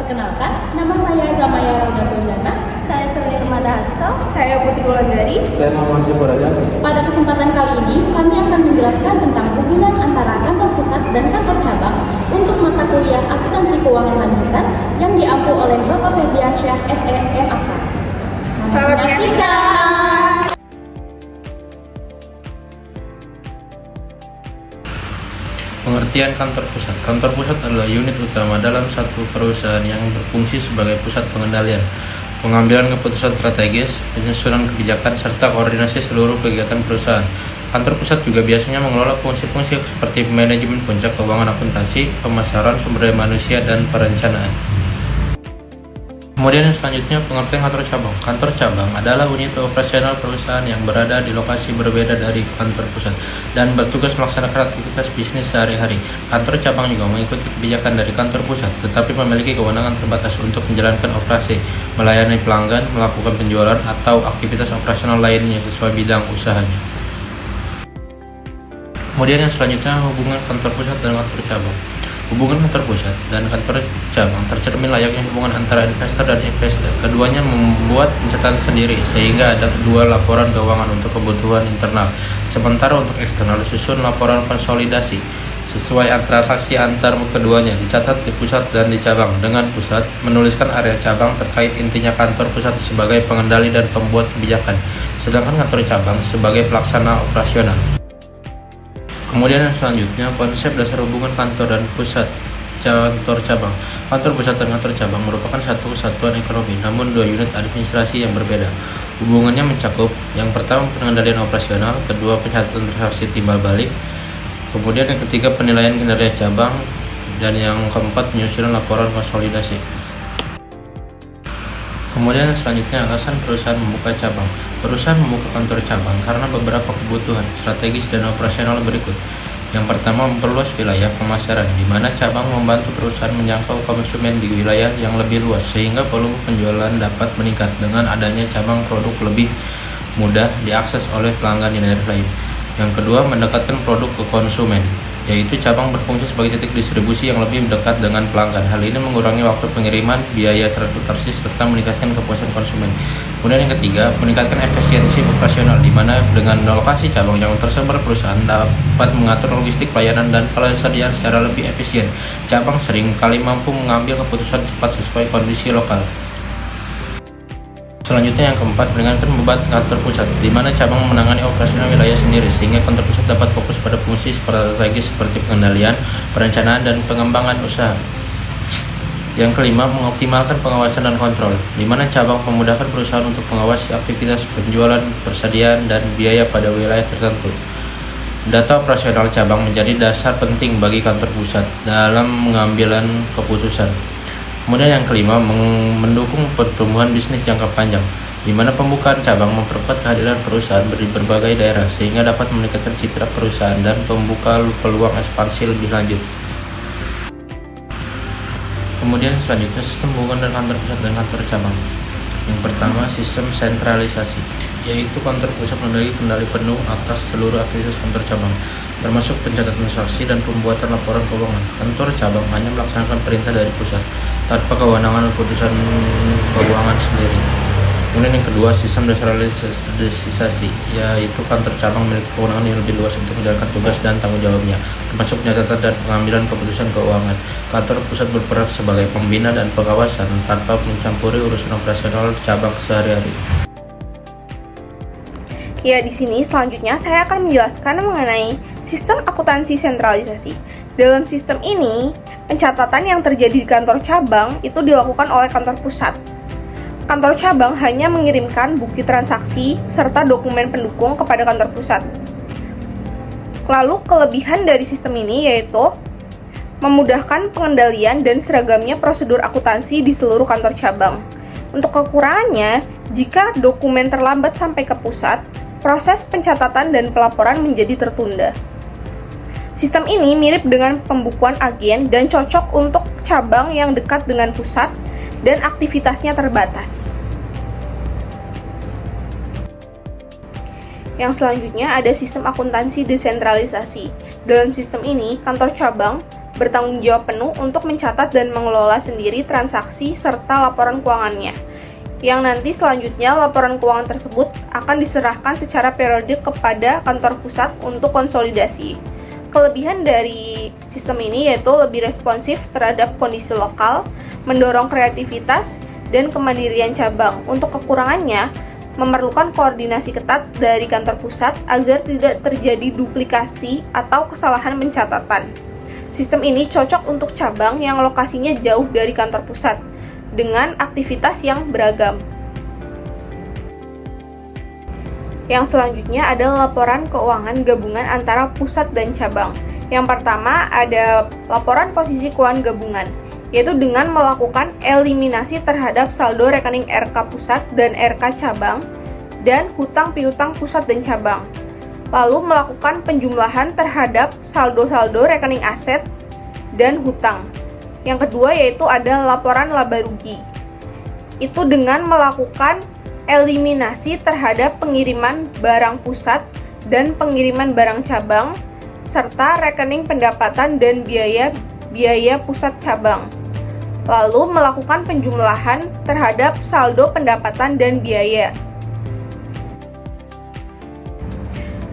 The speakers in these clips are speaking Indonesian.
Perkenalkan, nama saya Zamaya Raudatul Jannah. Saya Seril Madahasto. Saya Putri Wulandari. Saya Muhammad Syukur Raja. Pada kesempatan kali ini, kami akan menjelaskan tentang hubungan antara kantor pusat dan kantor cabang untuk mata kuliah akuntansi keuangan lanjutan yang diampu oleh Bapak Febriansyah SE MAK. Selamat menyaksikan. Pengertian kantor pusat. Kantor pusat adalah unit utama dalam satu perusahaan yang berfungsi sebagai pusat pengendalian, pengambilan keputusan strategis, penyusunan kebijakan, serta koordinasi seluruh kegiatan perusahaan. Kantor pusat juga biasanya mengelola fungsi-fungsi seperti manajemen puncak keuangan akuntansi, pemasaran, sumber daya manusia, dan perencanaan. Kemudian yang selanjutnya, pengertian kantor cabang. Kantor cabang adalah unit operasional perusahaan yang berada di lokasi berbeda dari kantor pusat dan bertugas melaksanakan aktivitas bisnis sehari-hari. Kantor cabang juga mengikuti kebijakan dari kantor pusat, tetapi memiliki kewenangan terbatas untuk menjalankan operasi, melayani pelanggan, melakukan penjualan, atau aktivitas operasional lainnya sesuai bidang usahanya. Kemudian yang selanjutnya, hubungan kantor pusat dan kantor cabang. Hubungan kantor pusat dan kantor cabang tercermin layaknya hubungan antara investor dan investor. Keduanya membuat pencatatan sendiri sehingga ada dua laporan keuangan untuk kebutuhan internal. Sementara untuk eksternal disusun laporan konsolidasi sesuai transaksi antar keduanya, dicatat di pusat dan di cabang. Dengan pusat menuliskan area cabang terkait intinya kantor pusat sebagai pengendali dan pembuat kebijakan, sedangkan kantor cabang sebagai pelaksana operasional. Kemudian yang selanjutnya, konsep dasar hubungan kantor dan pusat kantor cabang. Kantor pusat dan kantor cabang merupakan satu kesatuan ekonomi, namun dua unit administrasi yang berbeda. Hubungannya mencakup yang pertama pengendalian operasional, kedua pencatatan transaksi timbal balik, kemudian yang ketiga penilaian kinerja cabang, dan yang keempat penyusunan laporan konsolidasi. Kemudian selanjutnya, alasan perusahaan membuka cabang. Perusahaan membuka kantor cabang karena beberapa kebutuhan strategis dan operasional berikut. Yang pertama, memperluas wilayah pemasaran, di mana cabang membantu perusahaan menjangkau konsumen di wilayah yang lebih luas, sehingga volume penjualan dapat meningkat dengan adanya cabang. Produk lebih mudah diakses oleh pelanggan di daerah lain. Yang kedua, mendekatkan produk ke konsumen, yaitu cabang berfungsi sebagai titik distribusi yang lebih dekat dengan pelanggan. Hal ini mengurangi waktu pengiriman, biaya transportasi, serta meningkatkan kepuasan konsumen. Kemudian yang ketiga, meningkatkan efisiensi operasional, di mana dengan lokasi cabang yang tersebar, perusahaan dapat mengatur logistik, pelayanan, dan persediaan secara lebih efisien. Cabang sering kali mampu mengambil keputusan cepat sesuai kondisi lokal. Selanjutnya yang keempat, meringankan beban kantor pusat, di mana cabang menangani operasional wilayah sendiri, sehingga kantor pusat dapat fokus pada fungsi strategis seperti pengendalian, perencanaan, dan pengembangan usaha. Yang kelima, mengoptimalkan pengawasan dan kontrol, di mana cabang memudahkan perusahaan untuk mengawasi aktivitas penjualan, persediaan, dan biaya pada wilayah tertentu. Data operasional cabang menjadi dasar penting bagi kantor pusat dalam mengambilan keputusan. Kemudian yang kelima, mendukung pertumbuhan bisnis jangka panjang, di mana pembukaan cabang memperkuat kehadiran perusahaan di berbagai daerah sehingga dapat meningkatkan citra perusahaan dan membuka peluang ekspansi lebih lanjut. Kemudian selanjutnya, sistem hubungan dengan kantor pusat dan kantor cabang. Yang pertama, sistem sentralisasi, yaitu kantor pusat memiliki kendali penuh atas seluruh aktivitas kantor cabang, termasuk pencatatan transaksi dan pembuatan laporan keuangan. Kantor cabang hanya melaksanakan perintah dari pusat, tanpa kewenangan keputusan keuangan sendiri. Kemudian yang kedua, sistem desentralisasi, yaitu kantor cabang memiliki kewenangan yang lebih luas untuk menjalankan tugas dan tanggung jawabnya, termasuk pencatatan dan pengambilan keputusan keuangan. Kantor pusat berperan sebagai pembina dan pengawasan tanpa mencampuri urusan operasional cabang sehari-hari. Ya, di sini selanjutnya saya akan menjelaskan mengenai sistem akuntansi sentralisasi. Dalam sistem ini, pencatatan yang terjadi di kantor cabang itu dilakukan oleh kantor pusat. Kantor cabang hanya mengirimkan bukti transaksi serta dokumen pendukung kepada kantor pusat. Lalu, kelebihan dari sistem ini yaitu memudahkan pengendalian dan seragamnya prosedur akuntansi di seluruh kantor cabang. Untuk kekurangannya, jika dokumen terlambat sampai ke pusat, proses pencatatan dan pelaporan menjadi tertunda. Sistem ini mirip dengan pembukuan agen dan cocok untuk cabang yang dekat dengan pusat dan aktivitasnya terbatas. Yang selanjutnya ada sistem akuntansi desentralisasi. Dalam sistem ini, kantor cabang bertanggung jawab penuh untuk mencatat dan mengelola sendiri transaksi serta laporan keuangannya. Yang nanti selanjutnya laporan keuangan tersebut akan diserahkan secara periodik kepada kantor pusat untuk konsolidasi. Kelebihan dari sistem ini yaitu lebih responsif terhadap kondisi lokal, mendorong kreativitas dan kemandirian cabang. Untuk kekurangannya, memerlukan koordinasi ketat dari kantor pusat agar tidak terjadi duplikasi atau kesalahan pencatatan. Sistem ini cocok untuk cabang yang lokasinya jauh dari kantor pusat, dengan aktivitas yang beragam. Yang selanjutnya adalah laporan keuangan gabungan antara pusat dan cabang. Yang pertama ada laporan posisi keuangan gabungan, yaitu dengan melakukan eliminasi terhadap saldo rekening RK pusat dan RK cabang, dan hutang piutang pusat dan cabang. Lalu melakukan penjumlahan terhadap saldo-saldo rekening aset dan hutang. Yang kedua yaitu ada laporan laba rugi. Itu dengan melakukan eliminasi terhadap pengiriman barang pusat dan pengiriman barang cabang, serta rekening pendapatan dan biaya pusat cabang. Lalu melakukan penjumlahan terhadap saldo pendapatan dan biaya.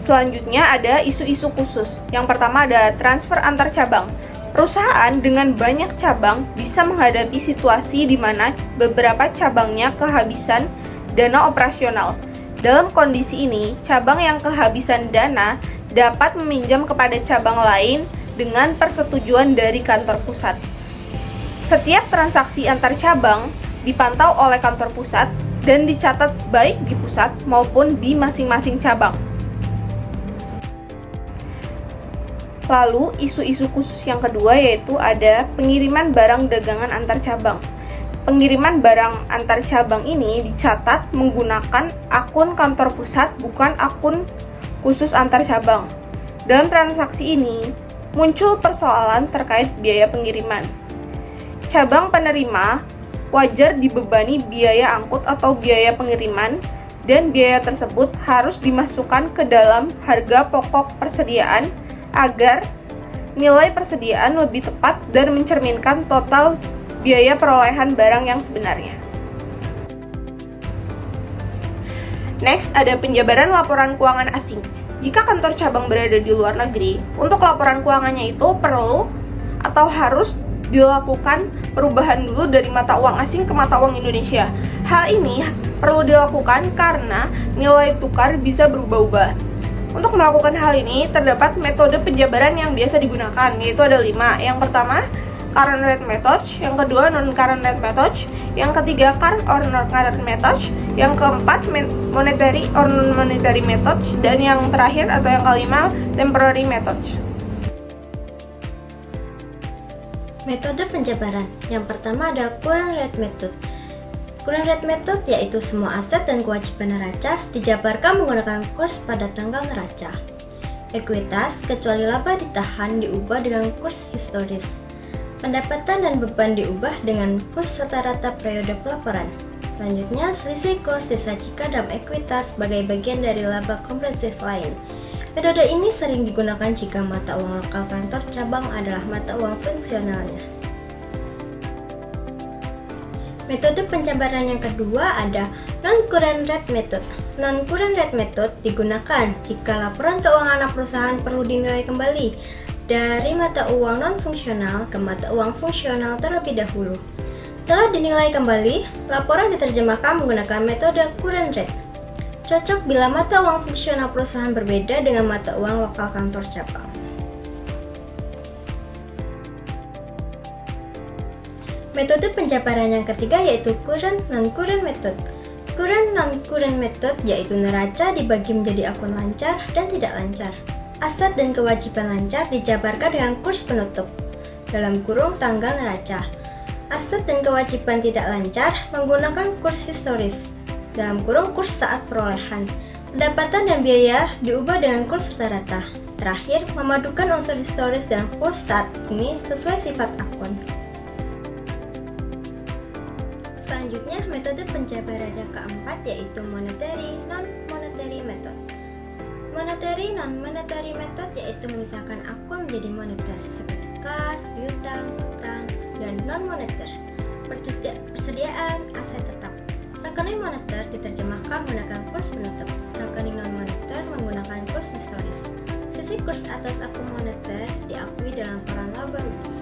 Selanjutnya ada isu-isu khusus. Yang pertama ada transfer antar cabang. Perusahaan dengan banyak cabang bisa menghadapi situasi di mana beberapa cabangnya kehabisan dana operasional. Dalam kondisi ini, cabang yang kehabisan dana dapat meminjam kepada cabang lain dengan persetujuan dari kantor pusat. Setiap transaksi antar cabang dipantau oleh kantor pusat dan dicatat baik di pusat maupun di masing-masing cabang. Lalu, isu-isu khusus yang kedua yaitu ada pengiriman barang dagangan antar cabang. Pengiriman barang antar cabang ini dicatat menggunakan akun kantor pusat, bukan akun khusus antar cabang. Dalam transaksi ini, muncul persoalan terkait biaya pengiriman. Cabang penerima wajar dibebani biaya angkut atau biaya pengiriman, dan biaya tersebut harus dimasukkan ke dalam harga pokok persediaan agar nilai persediaan lebih tepat dan mencerminkan total biaya perolehan barang yang sebenarnya. Next, ada penjabaran laporan keuangan asing. Jika kantor cabang berada di luar negeri, untuk laporan keuangannya itu perlu atau harus dilakukan perubahan dulu dari mata uang asing ke mata uang Indonesia. Hal ini perlu dilakukan karena nilai tukar bisa berubah-ubah. Untuk melakukan hal ini, terdapat metode penjabaran yang biasa digunakan, yaitu ada 5. Yang pertama, current rate method. Yang kedua, non-current rate method. Yang ketiga, current or non-current method. Yang keempat, monetary or non-monetary method. Dan yang terakhir atau yang kelima, temporary method. Metode penjabaran. Yang pertama ada current rate method. Current rate method yaitu semua aset dan kewajiban neraca dijabarkan menggunakan kurs pada tanggal neraca. Ekuitas, kecuali laba ditahan, diubah dengan kurs historis. Pendapatan dan beban diubah dengan kurs rata-rata periode pelaporan. Selanjutnya, selisih kurs disajikan dalam ekuitas sebagai bagian dari laba komprehensif lain. Metode ini sering digunakan jika mata uang lokal kantor cabang adalah mata uang fungsionalnya. Metode penjabaran yang kedua ada non-current rate method. Non-current rate method digunakan jika laporan keuangan anak perusahaan perlu dinilai kembali dari mata uang non-fungsional ke mata uang fungsional terlebih dahulu. Setelah dinilai kembali, laporan diterjemahkan menggunakan metode current rate. Cocok bila mata uang fungsional perusahaan berbeda dengan mata uang lokal kantor cabang. Metode penjabaran yang ketiga yaitu current non-current method. Current non-current method yaitu neraca dibagi menjadi akun lancar dan tidak lancar. Aset dan kewajiban lancar dijabarkan dengan kurs penutup dalam kurung tanggal neraca. Aset dan kewajiban tidak lancar menggunakan kurs historis dalam kurung kurs saat perolehan. Pendapatan dan biaya diubah dengan kurs rata-rata. Terakhir, memadukan unsur historis dan kurs saat ini sesuai sifat akun. Selanjutnya, metode penjabaran yang keempat yaitu monetary non-monetary method. Monetary non-monetary method yaitu memisahkan akun menjadi moneter seperti kas, piutang, utang, dan non-moneter. Persediaan aset tetap. Rekening moneter diterjemahkan menggunakan kurs penutup. Rekening non-moneter menggunakan kurs historis. Sisi kurs atas akun moneter diakui dalam laporan laba rugi.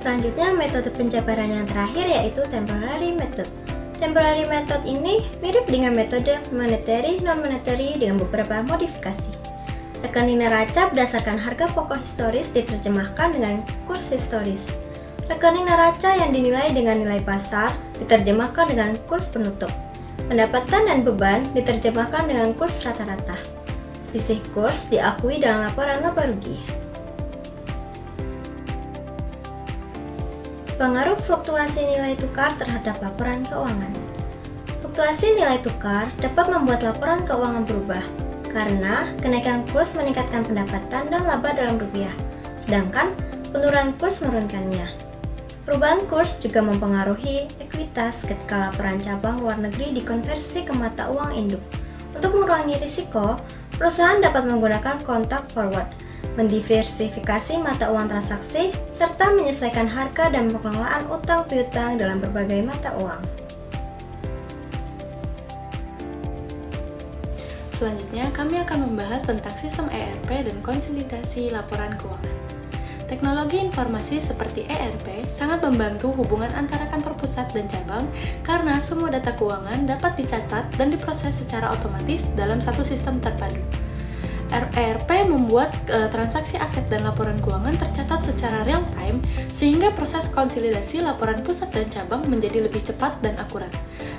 Selanjutnya, metode penjabaran yang terakhir yaitu temporary method. Temporary method ini mirip dengan metode monetary non-monetary dengan beberapa modifikasi. Rekening neraca berdasarkan harga pokok historis diterjemahkan dengan kurs historis. Rekening neraca yang dinilai dengan nilai pasar diterjemahkan dengan kurs penutup. Pendapatan dan beban diterjemahkan dengan kurs rata-rata. Selisih kurs diakui dalam laporan laba rugi. Pengaruh fluktuasi nilai tukar terhadap laporan keuangan. Fluktuasi nilai tukar dapat membuat laporan keuangan berubah karena kenaikan kurs meningkatkan pendapatan dan laba dalam rupiah, sedangkan penurunan kurs menurunkannya. Perubahan kurs juga mempengaruhi ekuitas ketika laporan cabang luar negeri dikonversi ke mata uang induk. Untuk mengurangi risiko, perusahaan dapat menggunakan kontak forward, mendiversifikasi mata uang transaksi, serta menyesuaikan harga dan pengelolaan utang piutang dalam berbagai mata uang. Selanjutnya, kami akan membahas tentang sistem ERP dan konsolidasi laporan keuangan. Teknologi informasi seperti ERP sangat membantu hubungan antara kantor pusat dan cabang karena semua data keuangan dapat dicatat dan diproses secara otomatis dalam satu sistem terpadu. ERP membuat transaksi aset dan laporan keuangan tercatat secara real time sehingga proses konsolidasi laporan pusat dan cabang menjadi lebih cepat dan akurat.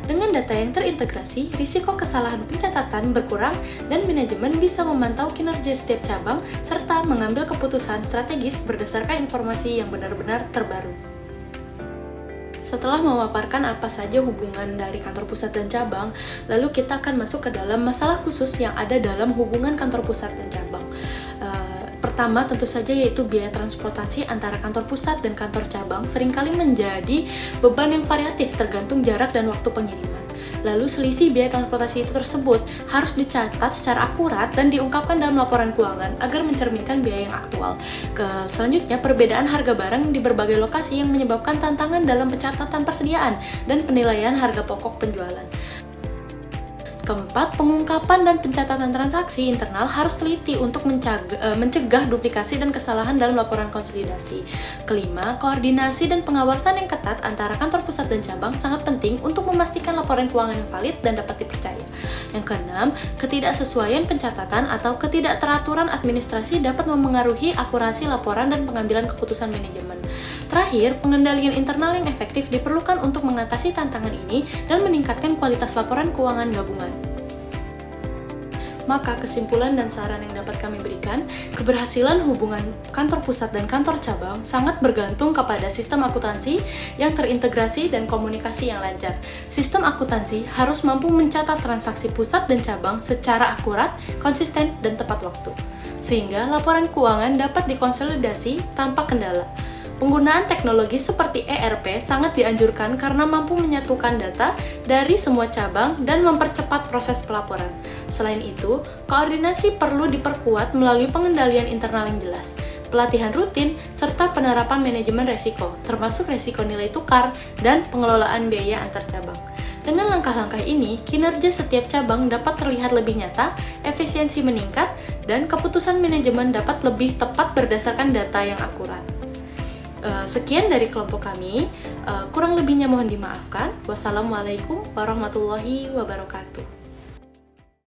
Dengan data yang terintegrasi, risiko kesalahan pencatatan berkurang dan manajemen bisa memantau kinerja setiap cabang serta mengambil keputusan strategis berdasarkan informasi yang benar-benar terbaru. Setelah memaparkan apa saja hubungan dari kantor pusat dan cabang, lalu kita akan masuk ke dalam masalah khusus yang ada dalam hubungan kantor pusat dan cabang. Pertama tentu saja yaitu biaya transportasi antara kantor pusat dan kantor cabang seringkali menjadi beban yang variatif tergantung jarak dan waktu pengiriman. Lalu selisih biaya transportasi itu tersebut harus dicatat secara akurat dan diungkapkan dalam laporan keuangan agar mencerminkan biaya yang aktual. Selanjutnya, perbedaan harga barang di berbagai lokasi yang menyebabkan tantangan dalam pencatatan persediaan dan penilaian harga pokok penjualan. Keempat, pengungkapan dan pencatatan transaksi internal harus teliti untuk mencegah duplikasi dan kesalahan dalam laporan konsolidasi. Kelima, koordinasi dan pengawasan yang ketat antara kantor pusat dan cabang sangat penting untuk memastikan laporan keuangan yang valid dan dapat dipercaya. Yang keenam, ketidaksesuaian pencatatan atau ketidakteraturan administrasi dapat memengaruhi akurasi laporan dan pengambilan keputusan manajemen. Terakhir, pengendalian internal yang efektif diperlukan untuk mengatasi tantangan ini dan meningkatkan kualitas laporan keuangan gabungan. Maka kesimpulan dan saran yang dapat kami berikan, keberhasilan hubungan kantor pusat dan kantor cabang sangat bergantung kepada sistem akuntansi yang terintegrasi dan komunikasi yang lancar. Sistem akuntansi harus mampu mencatat transaksi pusat dan cabang secara akurat, konsisten, dan tepat waktu, sehingga laporan keuangan dapat dikonsolidasi tanpa kendala. Penggunaan teknologi seperti ERP sangat dianjurkan karena mampu menyatukan data dari semua cabang dan mempercepat proses pelaporan. Selain itu, koordinasi perlu diperkuat melalui pengendalian internal yang jelas, pelatihan rutin, serta penerapan manajemen resiko, termasuk resiko nilai tukar dan pengelolaan biaya antar cabang. Dengan langkah-langkah ini, kinerja setiap cabang dapat terlihat lebih nyata, efisiensi meningkat, dan keputusan manajemen dapat lebih tepat berdasarkan data yang akurat. Sekian dari kelompok kami, kurang lebihnya mohon dimaafkan. Wassalamualaikum warahmatullahi wabarakatuh.